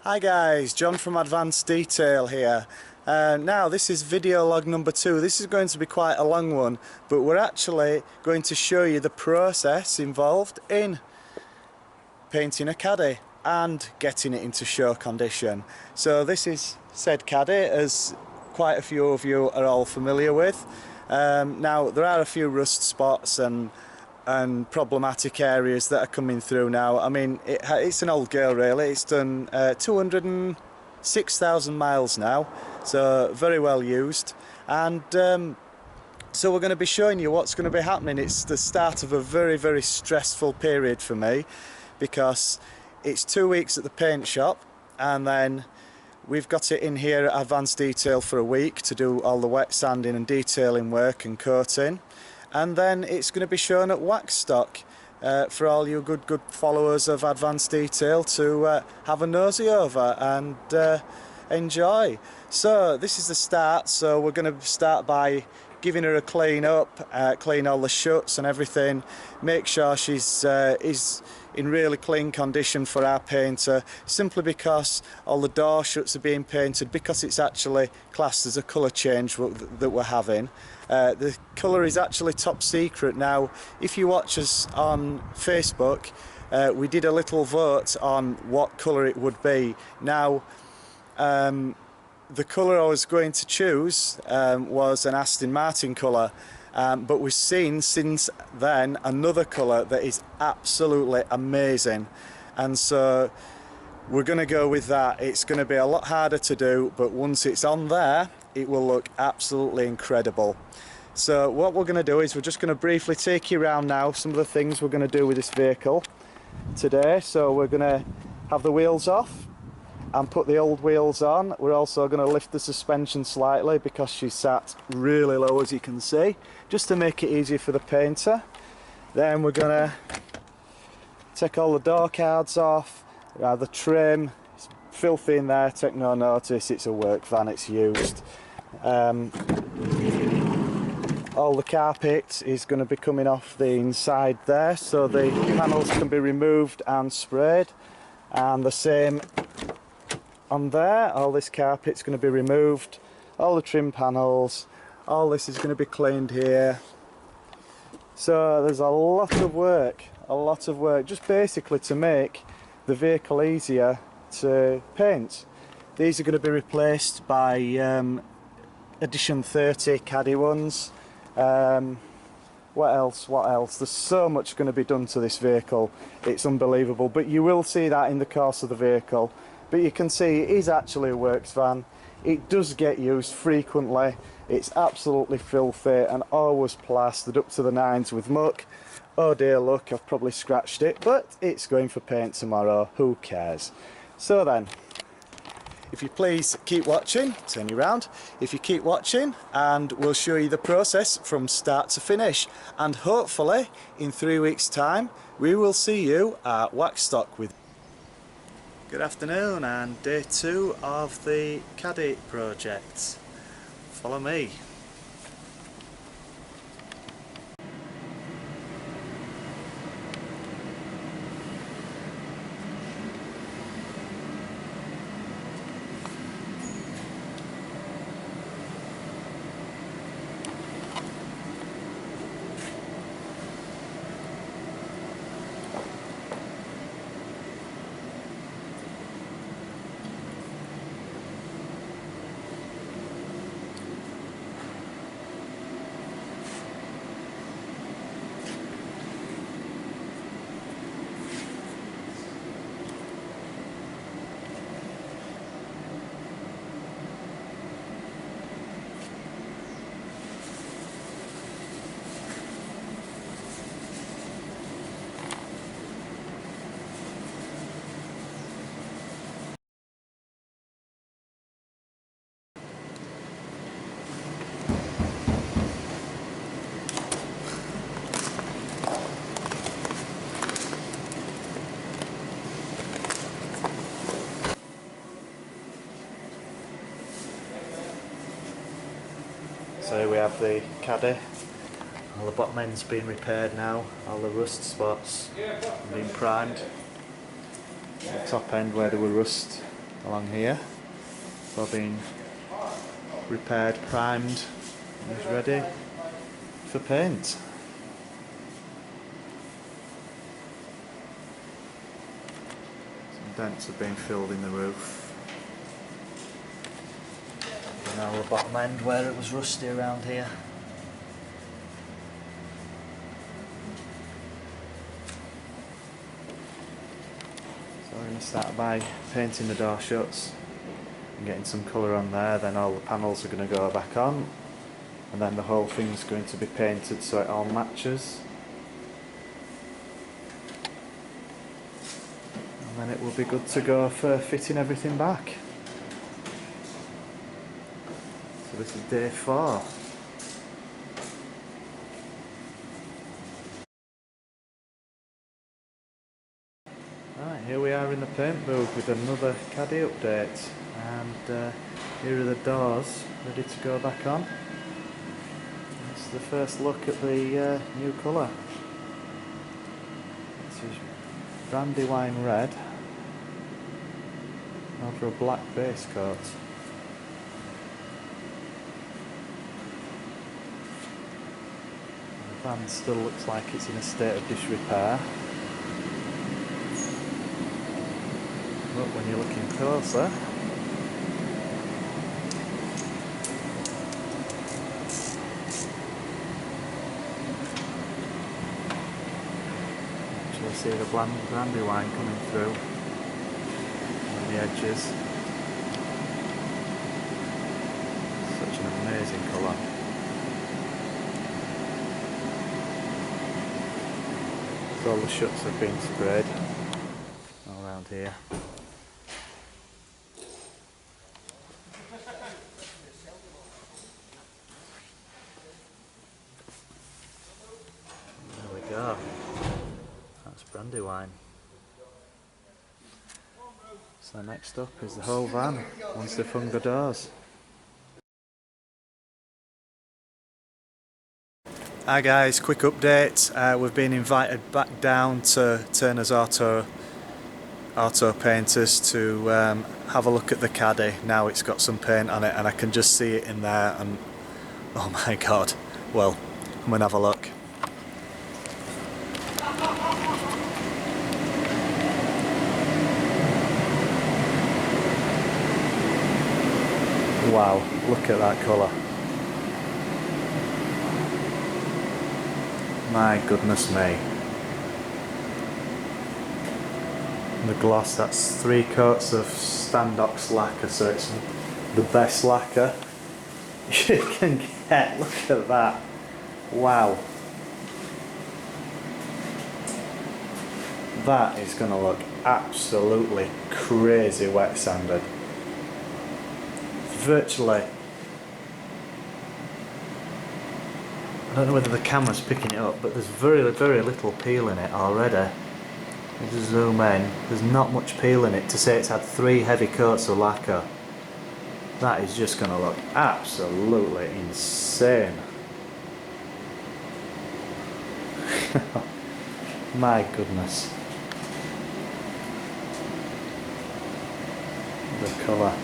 Hi guys, John from Advanced Detail here. Now this is video log number 2. This is going to be quite a long one, but we're actually going to show you the process involved in painting a caddy and getting it into show condition. So this is said caddy, as quite a few of you are all familiar with. Now there are a few rust spots and problematic areas that are coming through now. I mean, it's an old girl really. It's done 206,000 miles now, so very well used. And so we're going to be showing you what's going to be happening. It's the start of a very stressful period for me, because it's 2 weeks at the paint shop, and then we've got it in here at Advanced Detail for a week to do all the wet sanding and detailing work and coating. And then it's going to be shown at Waxstock for all you good followers of Advanced Detail to have a nosy over and enjoy. So this is the start. So we're going to start by giving her a clean up, clean all the shuts and everything, make sure she's is in really clean condition for our painter, simply because all the door shuts are being painted, because it's actually classed as a colour change that we're having. The colour is actually top secret. Now if you watch us on Facebook, we did a little vote on what colour it would be. Now the colour I was going to choose was an Aston Martin colour, but we've seen since then another colour that is absolutely amazing, and so we're going to go with that. It's going to be a lot harder to do, but once it's on there it will look absolutely incredible. So what we're going to do is we're just going to briefly take you around now some of the things we're going to do with this vehicle today. So we're going to have the wheels off and put the old wheels on. We're also going to lift the suspension slightly because she's sat really low, as you can see, just to make it easier for the painter. Then we're going to take all the door cards off, the trim. It's filthy in there, take no notice, it's a work van, it's used. All the carpet is going to be coming off the inside there, so the panels can be removed and sprayed, and the same on there. All this carpet's going to be removed, all the trim panels, all this is going to be cleaned here. So there's a lot of work, just basically to make the vehicle easier to paint. These are going to be replaced by edition 30 Caddy ones. What else? There's so much going to be done to this vehicle, it's unbelievable, but you will see that in the course of the vehicle. But you can see it is actually a works van. It does get used frequently. It's absolutely filthy and always plastered up to the nines with muck. Oh dear, look, I've probably scratched it, but it's going for paint tomorrow, who cares? So then, if you please keep watching, turn you around, if you keep watching, and we'll show you the process from start to finish, and hopefully in 3 weeks time we will see you at Waxstock with. Good afternoon, and day 2 of the Caddy project. Follow me. So we have the Caddy, all the bottom end's been repaired now, all the rust spots have been primed. The top end where there were rust along here. It's all been repaired, primed, and is ready for paint. Some dents have been filled in the roof. And now the bottom end where it was rusty around here. So we're going to start by painting the door shuts and getting some colour on there, then all the panels are going to go back on, and then the whole thing's going to be painted so it all matches. And then it will be good to go for fitting everything back. So this is day 4. Right, here we are in the paint booth with another Caddy update, and here are the doors ready to go back on. This is the first look at the new colour. This is Brandywine red over a black base coat. The van still looks like it's in a state of disrepair. But when you're looking closer, actually see the brandywine coming through on the edges. Such an amazing colour. So all the shuts have been sprayed all around here. Go. That's Brandywine. So next up is the whole van once they've hung the doors. Hi guys, quick update. We've been invited back down to Turner's Auto Painters to have a look at the Caddy. Now it's got some paint on it and I can just see it in there, and oh my god. Well, I'm gonna have a look. Wow, look at that colour. My goodness me. The gloss, that's 3 coats of Standox lacquer, so it's the best lacquer you can get. Look at that. Wow. That is going to look absolutely crazy wet sanded. Virtually, I don't know whether the camera's picking it up, but there's very little peel in it already. If you zoom in, there's not much peel in it to say it's had 3 heavy coats of lacquer. That is just going to look absolutely insane. My goodness. The colour.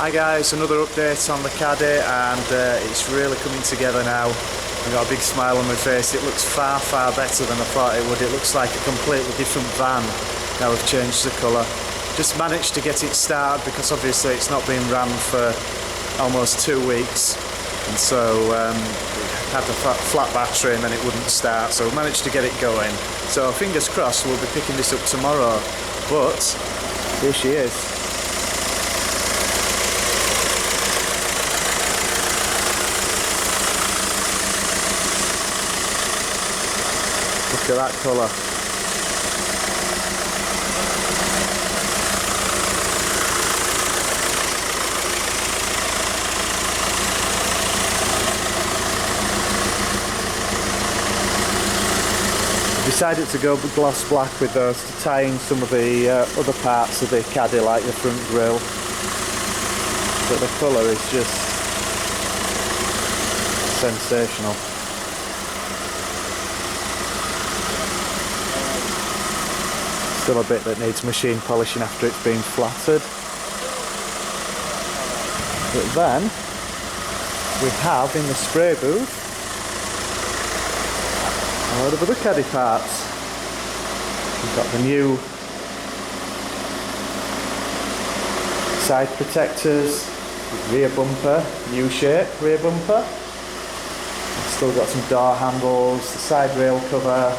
Hi guys, another update on the Caddy, and it's really coming together now. I've got a big smile on my face. It looks far better than I thought it would. It looks like a completely different van now we've changed the colour. Just managed to get it started because obviously it's not been ran for almost 2 weeks, and so it had a flat battery and then it wouldn't start, so we managed to get it going. So fingers crossed we'll be picking this up tomorrow, but here she is. Look at that colour. Decided to go gloss black with those to tie in some of the other parts of the Caddy, like the front grille. But the colour is just sensational. Still a bit that needs machine polishing after it's been flattered. But then we have in the spray booth a lot of other Caddy parts. We've got the new side protectors, rear bumper, new shape rear bumper. Still got some door handles, the side rail cover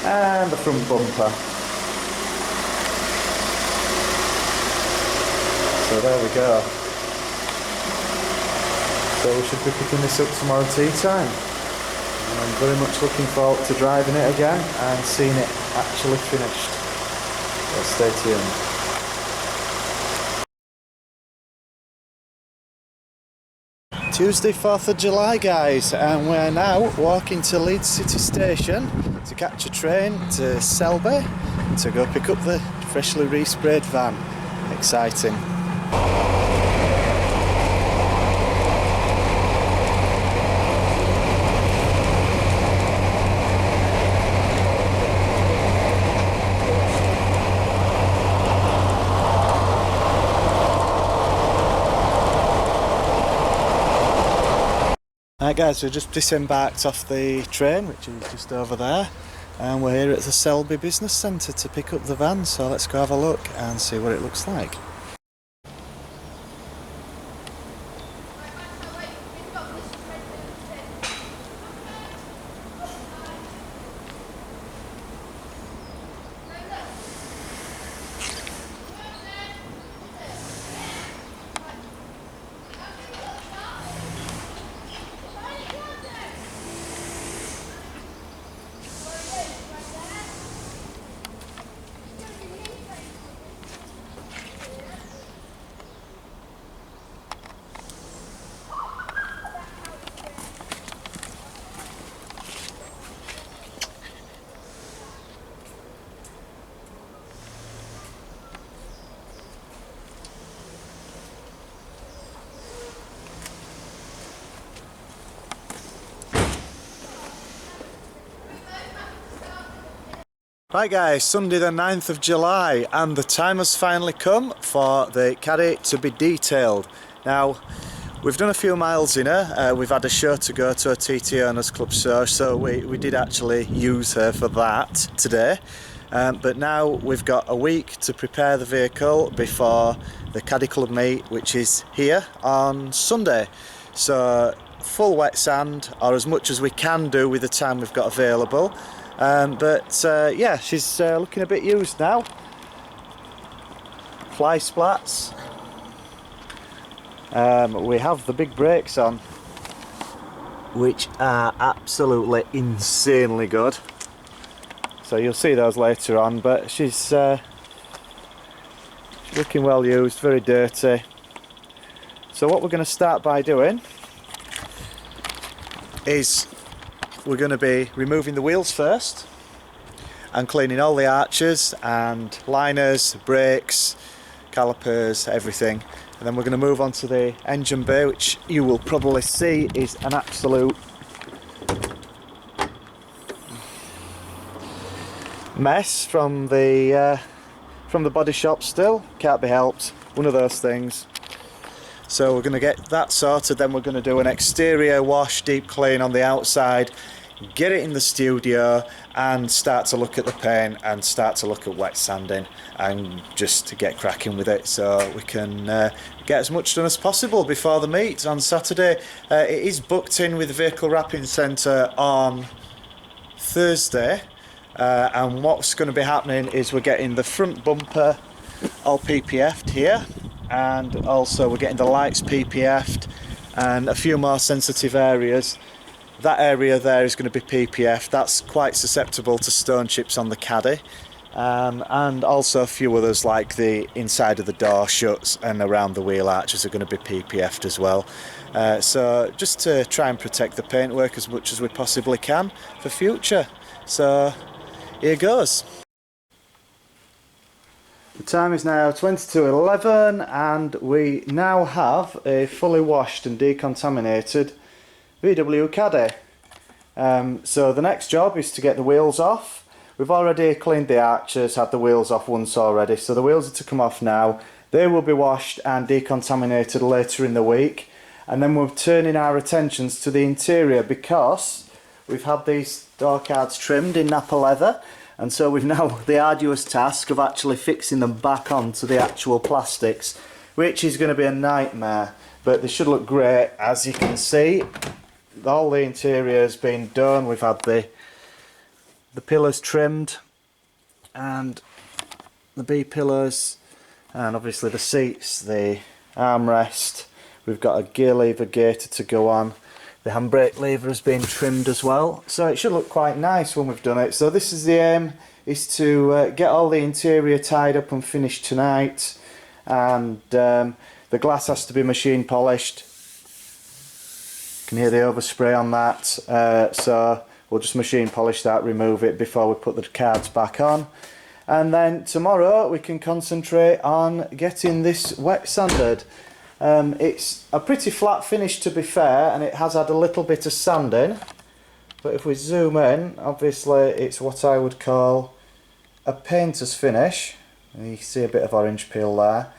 and the front bumper. So there we go. So we should be picking this up tomorrow tea time. I'm very much looking forward to driving it again and seeing it actually finished. So stay tuned. Tuesday 4th of July guys, and we're now walking to Leeds City Station to catch a train to Selby to go pick up the freshly resprayed van. Exciting. Right guys, we've just disembarked off the train, which is just over there, and we're here at the Selby Business Centre to pick up the van, so let's go have a look and see what it looks like. Right guys, Sunday the 9th of July, and the time has finally come for the Caddy to be detailed. Now, we've done a few miles in her, we've had a show to go to, a TT Owners Club show, so we did actually use her for that today. But now we've got a week to prepare the vehicle before the Caddy Club meet, which is here on Sunday. So full wet sand, or as much as we can do with the time we've got available. Yeah, she's looking a bit used now. Fly splats. We have the big brakes on, which are absolutely insanely good. So you'll see those later on, but she's looking well used, very dirty. So what we're going to start by doing is we're going to be removing the wheels first and cleaning all the arches and liners, brakes, calipers, everything. And then we're going to move on to the engine bay, which you will probably see is an absolute mess from the body shop still. Can't be helped, one of those things. So we're going to get that sorted, then we're going to do an exterior wash, deep clean on the outside, get it in the studio and start to look at the paint and start to look at wet sanding and just to get cracking with it so we can get as much done as possible before the meet on Saturday. It is booked in with the Vehicle Wrapping Centre on Thursday, and what's going to be happening is we're getting the front bumper all PPF'd here, and also we're getting the lights PPF'd and a few more sensitive areas. That area there is going to be PPF. That's quite susceptible to stone chips on the Caddy, and also a few others like the inside of the door shuts and around the wheel arches are going to be PPF'd as well. So just to try and protect the paintwork as much as we possibly can for future. So here goes. The time is now 22:11 and we now have a fully washed and decontaminated VW Caddy. So the next job is to get the wheels off. We've already cleaned the arches, had the wheels off once already, so the wheels are to come off now. They will be washed and decontaminated later in the week, and then we're turning our attentions to the interior because we've had these door cards trimmed in Napa leather, and so we've now the arduous task of actually fixing them back onto the actual plastics, which is going to be a nightmare, but they should look great. As you can see, all the interior has been done. We've had the pillars trimmed and the B pillars, and obviously the seats, the armrest. We've got a gear lever gator to go on. The handbrake lever has been trimmed as well, so it should look quite nice when we've done it. So this is the aim, is to get all the interior tied up and finished tonight, and the glass has to be machine polished. You can hear the overspray on that, so we'll just machine polish that, remove it before we put the cards back on, and then tomorrow we can concentrate on getting this wet sanded. It's a pretty flat finish, to be fair, and it has had a little bit of sanding, but if we zoom in, obviously it's what I would call a painter's finish. And you can see a bit of orange peel there,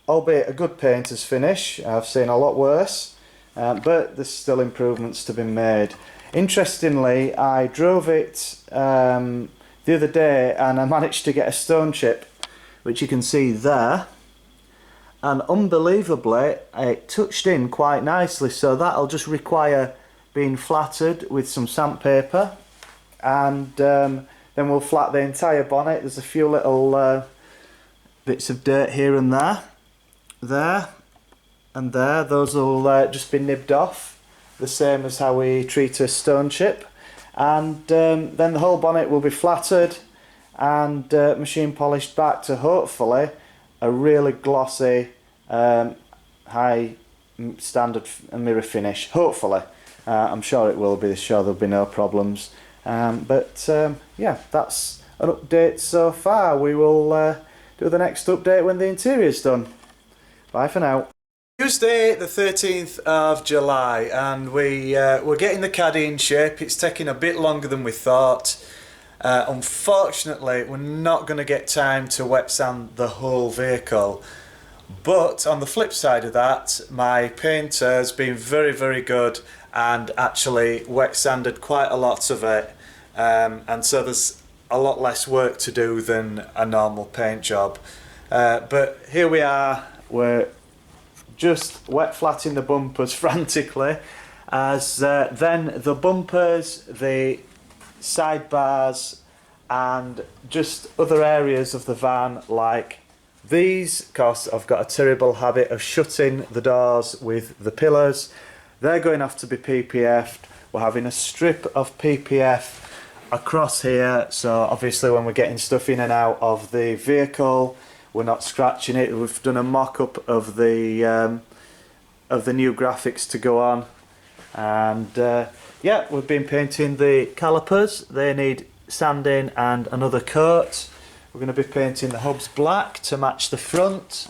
albeit a good painter's finish. I've seen a lot worse, but there's still improvements to be made. Interestingly, I drove it the other day and I managed to get a stone chip, which you can see there, and unbelievably it touched in quite nicely, so that'll just require being flattered with some sandpaper, and then we'll flat the entire bonnet. There's a few little bits of dirt here and there and there. Those will just be nibbed off, the same as how we treat a stone chip, and then the whole bonnet will be flattered and machine polished back to hopefully a really glossy, high standard mirror finish. Hopefully, I'm sure it will be. Sure, there'll be no problems. Yeah, that's an update so far. We will do the next update when the interior's done. Bye for now. Tuesday the 13th of July, and we're getting the Caddy in shape. It's taking a bit longer than we thought. Unfortunately, we're not going to get time to wet sand the whole vehicle, but on the flip side of that, my painter has been very good and actually wet sanded quite a lot of it, and so there's a lot less work to do than a normal paint job, but here we are. We're just wet flatting the bumpers frantically, as then the bumpers, the sidebars and just other areas of the van like these, because I've got a terrible habit of shutting the doors with the pillars. They're going to have to be PPF'd. We're having a strip of PPF across here, so obviously when we're getting stuff in and out of the vehicle we're not scratching it. We've done a mock-up of the new graphics to go on, and yeah, we've been painting the calipers. They need sanding and another coat. We're going to be painting the hubs black to match the front,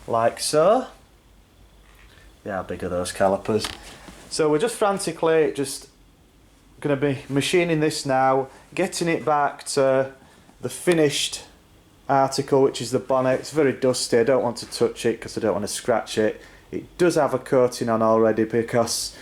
like so. Yeah, how big are those calipers? So we're just frantically just going to be machining this now, getting it back to the finished article, which is the bonnet. It's very dusty. I don't want to touch it because I don't want to scratch it. It does have a coating on already because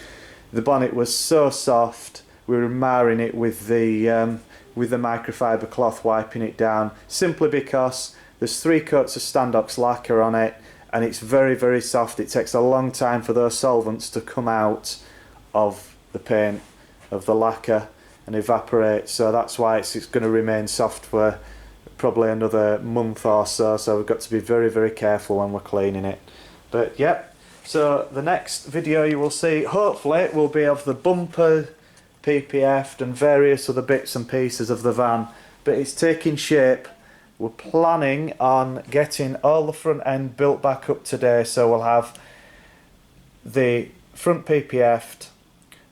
the bonnet was so soft. We were marring it with the microfiber cloth, wiping it down, simply because there's 3 coats of Standox lacquer on it and it's very soft. It takes a long time for those solvents to come out of the paint, of the lacquer, and evaporate, so that's why it's going to remain soft for probably another month or so, so we've got to be very careful when we're cleaning it. But yep, so the next video you will see hopefully will be of the bumper PPF'd and various other bits and pieces of the van, but it's taking shape. We're planning on getting all the front end built back up today, so we'll have the front PPF'd,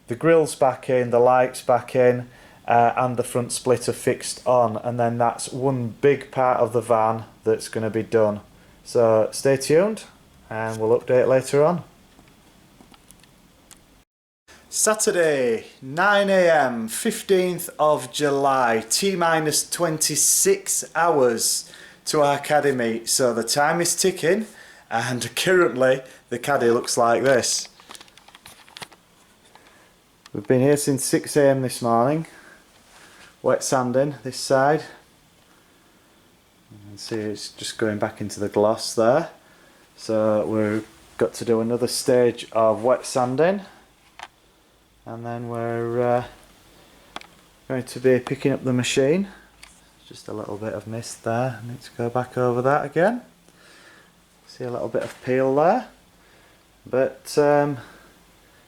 the grill's back in, the lights back in, and the front splitter fixed on, and then that's one big part of the van that's going to be done. So stay tuned and we'll update later on. Saturday 9 AM 15th of July, T-minus 26 hours to our Caddy meet, so the time is ticking and currently the Caddy looks like this. We've been here since 6 AM this morning, wet sanding this side. You can see it's just going back into the gloss there, so we've got to do another stage of wet sanding, and then we're going to be picking up the machine. Just a little bit of mist there, I need to go back over that again. See a little bit of peel there, but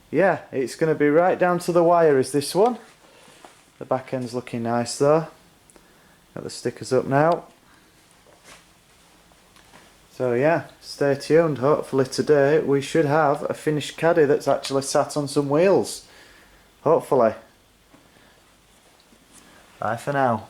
yeah, it's going to be right down to the wire is this one. The back end's looking nice though. Got the stickers up now. So yeah, stay tuned. Hopefully today we should have a finished Caddy that's actually sat on some wheels. Hopefully. Bye for now.